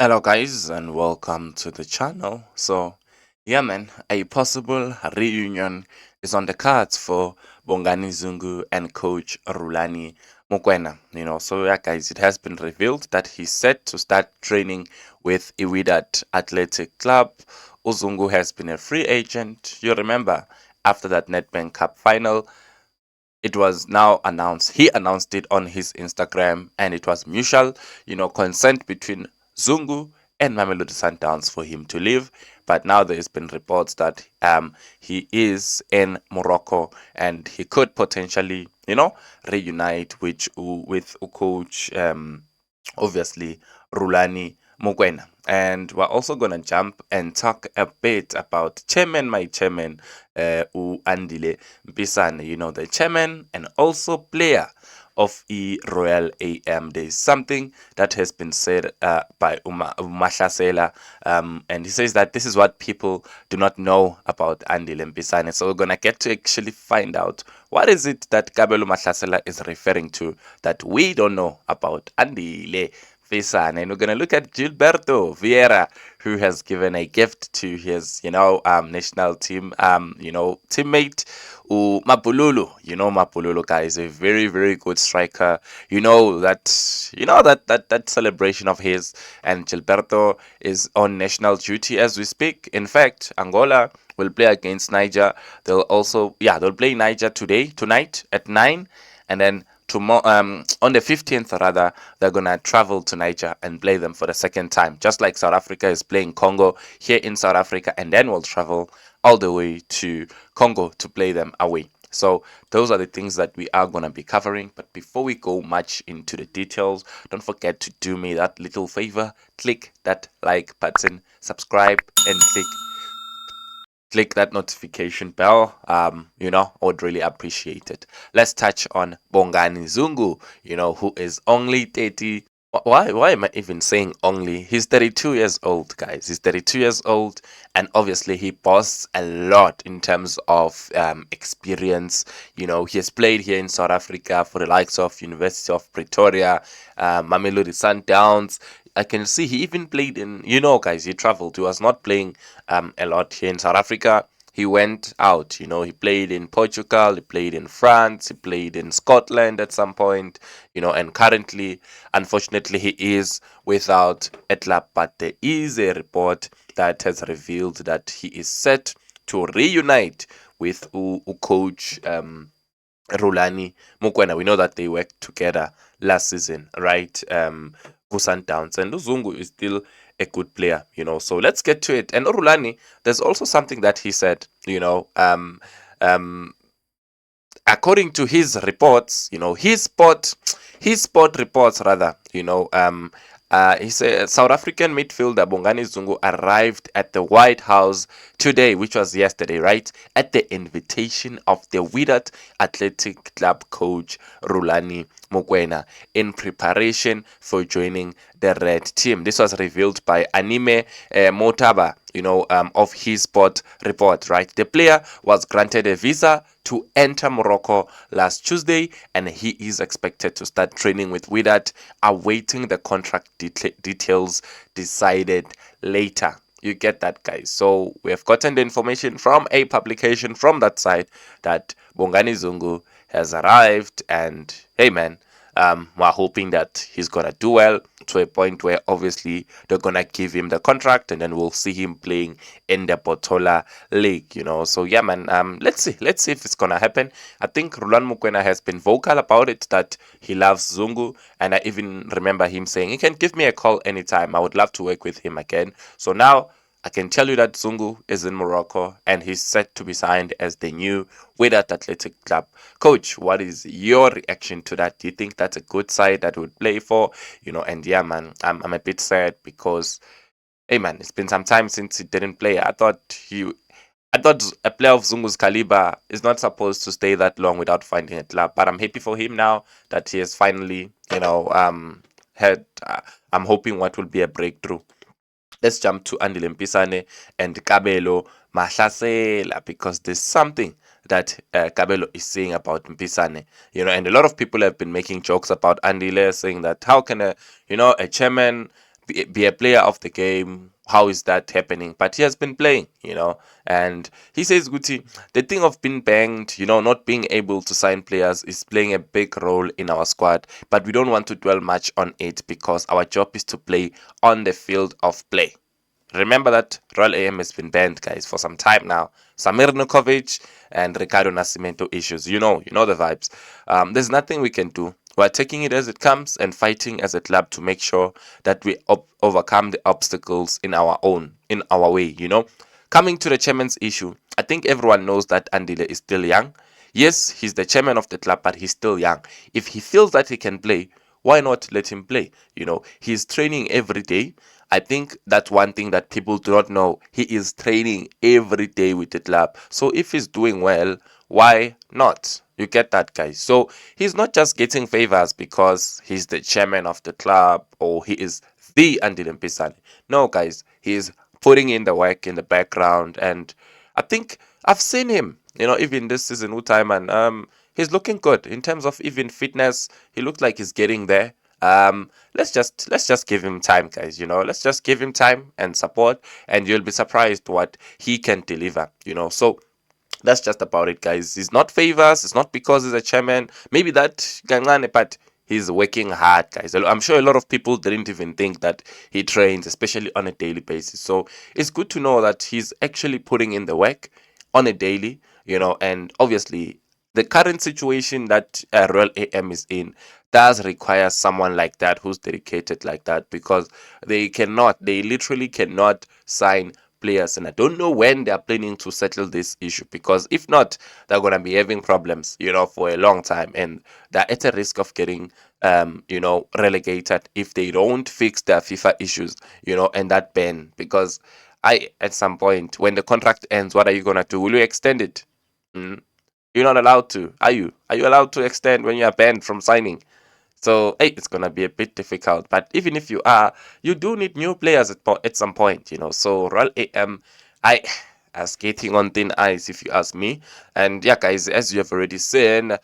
Hello guys and welcome to the channel. So yeah man, a possible reunion is on the cards for Bongani Zungu and coach Rulani Mokwena. So yeah guys, it has been revealed that he's set to start training with Iwidat Athletic Club. Uzungu has been a free agent. You remember after that Nedbank Cup final, it was now announced. He announced it on his Instagram, and it was mutual, consent between Zungu and Mamelodi Sundowns for him to leave. But now there's been reports that he is in Morocco and he could potentially, reunite with coach obviously Rulani Mokwena. And we're also going to jump and talk a bit about my chairman, Andile Mpisane, the chairman and also player of Royal AM. There's something that has been said by Umahlasela, and he says that this is what people do not know about Andile Mpisane. So we're going to get to actually find out what is it that Kabelo Mahlasela is referring to that we don't know about Andile Mpisane. And we're going to look at Gilberto Vieira, who has given a gift to his, national team, teammate, Mabululu. Mabululu, guys, a very, very good striker. That celebration of his, and Gilberto is on national duty as we speak. In fact, Angola will play against Niger. They'll play Niger tonight at 9, and then tomorrow, on the 15th rather, they're gonna travel to Niger and play them for the second time, just like South Africa is playing Congo here in South Africa, and then we'll travel all the way to Congo to play them away. So those are the things that we are going to be covering. But before we go much into the details, don't forget to do me that little favor. Click that like button, subscribe, and click that notification bell. I would really appreciate it. Let's touch on Bongani Zungu, who is only 30. Why am I even saying only? He's 32 years old, guys. He's 32 years old, and obviously he boasts a lot in terms of experience. He has played here in South Africa for the likes of University of Pretoria, Mamelodi Sundowns. I can see he even played in, guys, he traveled. He was not playing a lot here in South Africa. He went out, he played in Portugal, he played in France, he played in Scotland at some point, and currently, unfortunately, he is without a club. But there is a report that has revealed that he is set to reunite with coach Rulani Mokwena. We know that they worked together last season, right? Sundowns, and Zungu is still a good player, So let's get to it. And Rulani, there's also something that he said, according to his reports, his sport reports rather, he said South African midfielder Bongani Zungu arrived at the White House today, which was yesterday, right? At the invitation of the Wydad Athletic Club coach Rulani Mokwena in preparation for joining the Red Team. This was revealed by Anime Motaba, of his sport report, right? The player was granted a visa to enter Morocco last Tuesday, and he is expected to start training with Wydad, awaiting the contract details decided later. You get that, guys. So we have gotten the information from a publication from that side that Bongani Zungu has arrived, and hey man, we're hoping that he's gonna do well to a point where obviously they're gonna give him the contract, and then we'll see him playing in the Botola League. So yeah, man. Let's see if it's gonna happen. I think Rulan Mokwena has been vocal about it that he loves Zungu, and I even remember him saying he can give me a call anytime. I would love to work with him again. So now I can tell you that Zungu is in Morocco and he's set to be signed as the new Wydad Athletic Club coach. What is your reaction to that? Do you think that's a good side that would play for? And yeah, man, I'm a bit sad because, hey, man, it's been some time since he didn't play. I thought a player of Zungu's caliber is not supposed to stay that long without finding a club. But I'm happy for him now that he has finally, had. I'm hoping what will be a breakthrough. Let's jump to Andile Mpisane and Kabelo Mahlasela, because there's something that Kabelo is saying about Mpisane, and a lot of people have been making jokes about Andile, saying that how can a chairman be a player of the game. How is that happening? But he has been playing, and he says, Guti, the thing of being banged, not being able to sign players is playing a big role in our squad, but we don't want to dwell much on it because our job is to play on the field of play. Remember that Royal AM has been banned, guys, for some time now. Samir Nukovic and Ricardo Nascimento issues. You know the vibes. There's nothing we can do. We're taking it as it comes and fighting as a club to make sure that we overcome the obstacles in our way. Coming to the chairman's issue, I think everyone knows that Andile is still young. Yes, he's the chairman of the club, but he's still young. If he feels that he can play, why not let him play? He's training every day. I think that's one thing that people do not know. He is training every day with the club. So if he's doing well, why not? You get that, guys. So he's not just getting favors because he's the chairman of the club or he is the Andile Mpisane. No, guys, he's putting in the work in the background, and I think I've seen him, even this season, and he's looking good in terms of even fitness. He looks like he's getting there. Let's just give him time, guys. Let's just give him time and support, and you'll be surprised what he can deliver. So that's just about it, guys. It's not favors. It's not because he's a chairman. Maybe that gangane, but he's working hard, guys. I'm sure a lot of people didn't even think that he trains, especially on a daily basis. So it's good to know that he's actually putting in the work on a daily, and obviously the current situation that Royal AM is in does require someone like that who's dedicated like that, because they literally cannot sign players, and I don't know when they are planning to settle this issue, because if not, they're going to be having problems, for a long time, and they're at a risk of getting relegated if they don't fix their FIFA issues, and that ban, because at some point when the contract ends, what are you going to do? Will you extend it? You're not allowed to, are you? Are you allowed to extend when you are banned from signing? So, hey, it's going to be a bit difficult. But even if you are, you do need new players at some point, So, Royal AM, I are skating on thin ice, if you ask me. And yeah, guys, as you have already seen,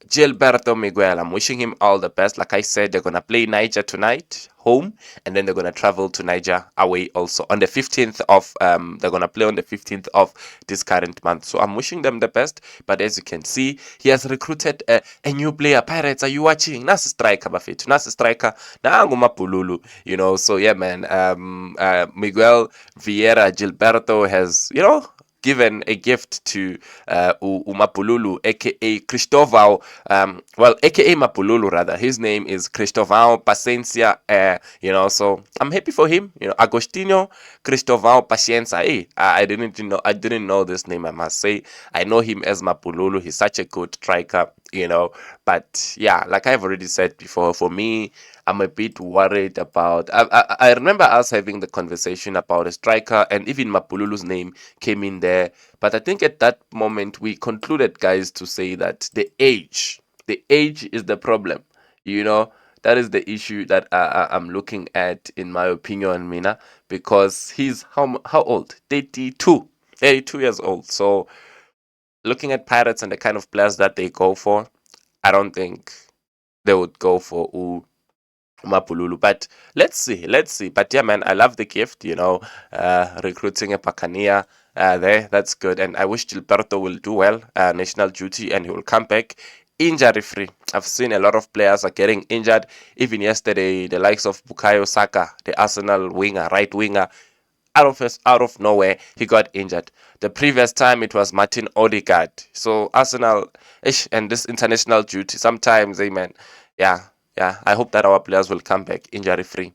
Gilberto Miguel, I'm wishing him all the best. Like I said, they're going to play Niger tonight, home, and then they're going to travel to Niger away also on the 15th of, they're going to play on the 15th of this current month. So I'm wishing them the best. But as you can see, he has recruited a new player. Pirates, are you watching? Nasi striker, Bafetu. Nasi striker. Nangu Mabululu. So yeah, man, Miguel Vieira Gilberto has, given a gift to Mabululu, aka Cristóvão, aka Mabululu rather. His name is Cristóvão Paciência, so I'm happy for him. Agostinho Cristóvão Paciência. Hey, I didn't know this name, I must say. I know him as Mabululu. He's such a good striker, but yeah, like I've already said before, for me, I'm a bit worried about. I remember us having the conversation about a striker, and even Mabululu's name came in there. But I think at that moment we concluded, guys, to say that the age is the problem. That is the issue that I'm looking at, in my opinion, Mina, because he's how old? 32 years old. So looking at Pirates and the kind of players that they go for, I don't think they would go for Mabululu. But let's see. But yeah, man, I love the gift, recruiting a Pacania there. That's good. And I wish Gilberto will do well, national duty, and he will come back injury free. I've seen a lot of players are getting injured. Even yesterday, the likes of Bukayo Saka, the Arsenal winger, right winger, out of nowhere, he got injured. The previous time it was Martin Odegaard. So Arsenal, and this international duty, sometimes, amen. Yeah. I hope that our players will come back injury free.